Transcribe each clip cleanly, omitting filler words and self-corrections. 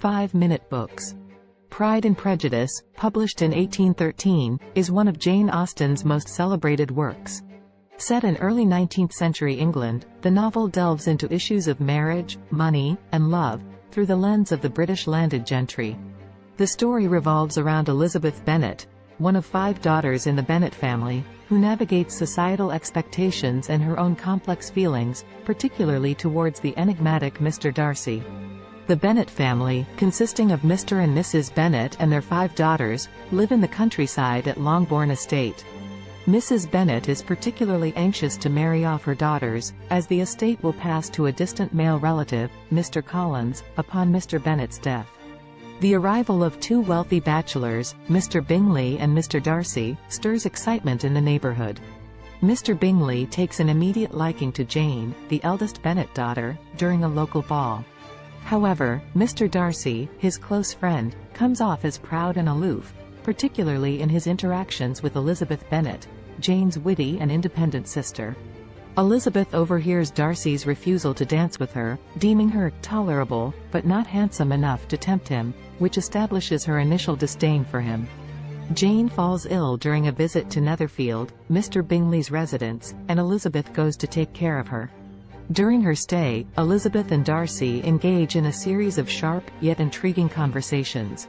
5-minute books. Pride and Prejudice, published in 1813, is one of Jane Austen's most celebrated works. Set in early 19th century England, the novel delves into issues of marriage, money, and love, through the lens of the British landed gentry. The story revolves around Elizabeth Bennet, one of 5 daughters in the Bennet family, who navigates societal expectations and her own complex feelings, particularly towards the enigmatic Mr. Darcy. The Bennet family, consisting of Mr. and Mrs. Bennet and their 5 daughters, live in the countryside at Longbourn Estate. Mrs. Bennet is particularly anxious to marry off her daughters, as the estate will pass to a distant male relative, Mr. Collins, upon Mr. Bennet's death. The arrival of 2 wealthy bachelors, Mr. Bingley and Mr. Darcy, stirs excitement in the neighborhood. Mr. Bingley takes an immediate liking to Jane, the eldest Bennet daughter, during a local ball. However, Mr. Darcy, his close friend, comes off as proud and aloof, particularly in his interactions with Elizabeth Bennet, Jane's witty and independent sister. Elizabeth overhears Darcy's refusal to dance with her, deeming her tolerable, but not handsome enough to tempt him, which establishes her initial disdain for him. Jane falls ill during a visit to Netherfield, Mr. Bingley's residence, and Elizabeth goes to take care of her. During her stay, Elizabeth and Darcy engage in a series of sharp, yet intriguing conversations.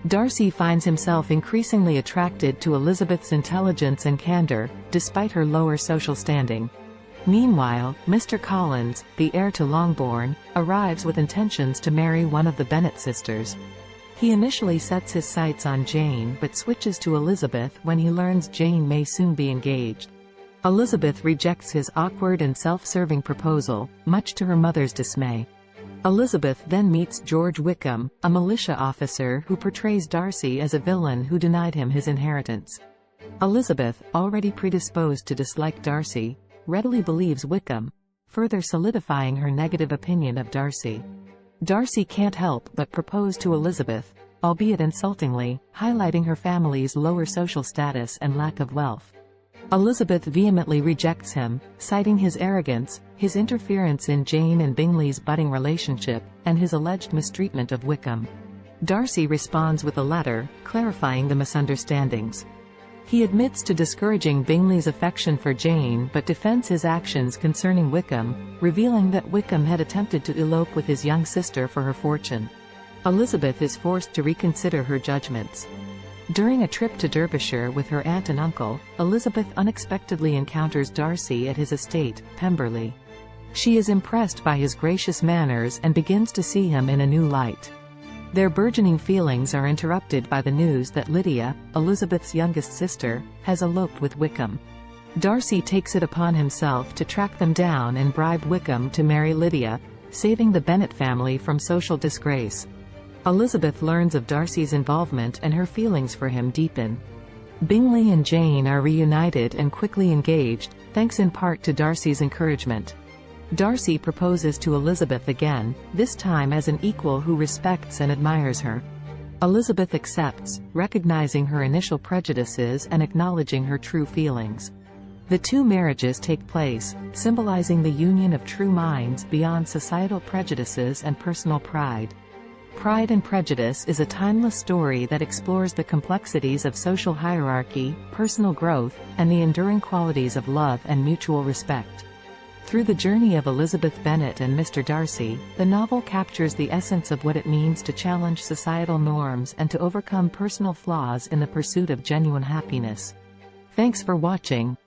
Darcy finds himself increasingly attracted to Elizabeth's intelligence and candor, despite her lower social standing. Meanwhile, Mr. Collins, the heir to Longbourn, arrives with intentions to marry one of the Bennet sisters. He initially sets his sights on Jane but switches to Elizabeth when he learns Jane may soon be engaged. Elizabeth rejects his awkward and self-serving proposal, much to her mother's dismay. Elizabeth then meets George Wickham, a militia officer who portrays Darcy as a villain who denied him his inheritance. Elizabeth, already predisposed to dislike Darcy, readily believes Wickham, further solidifying her negative opinion of Darcy. Darcy can't help but propose to Elizabeth, albeit insultingly, highlighting her family's lower social status and lack of wealth. Elizabeth vehemently rejects him, citing his arrogance, his interference in Jane and Bingley's budding relationship, and his alleged mistreatment of Wickham. Darcy responds with a letter, clarifying the misunderstandings. He admits to discouraging Bingley's affection for Jane but defends his actions concerning Wickham, revealing that Wickham had attempted to elope with his young sister for her fortune. Elizabeth is forced to reconsider her judgments. During a trip to Derbyshire with her aunt and uncle, Elizabeth unexpectedly encounters Darcy at his estate, Pemberley. She is impressed by his gracious manners and begins to see him in a new light. Their burgeoning feelings are interrupted by the news that Lydia, Elizabeth's youngest sister, has eloped with Wickham. Darcy takes it upon himself to track them down and bribe Wickham to marry Lydia, saving the Bennet family from social disgrace. Elizabeth learns of Darcy's involvement and her feelings for him deepen. Bingley and Jane are reunited and quickly engaged, thanks in part to Darcy's encouragement. Darcy proposes to Elizabeth again, this time as an equal who respects and admires her. Elizabeth accepts, recognizing her initial prejudices and acknowledging her true feelings. The 2 marriages take place, symbolizing the union of true minds beyond societal prejudices and personal pride. Pride and Prejudice is a timeless story that explores the complexities of social hierarchy, personal growth, and the enduring qualities of love and mutual respect. Through the journey of Elizabeth Bennet and Mr. Darcy, the novel captures the essence of what it means to challenge societal norms and to overcome personal flaws in the pursuit of genuine happiness. Thanks for watching.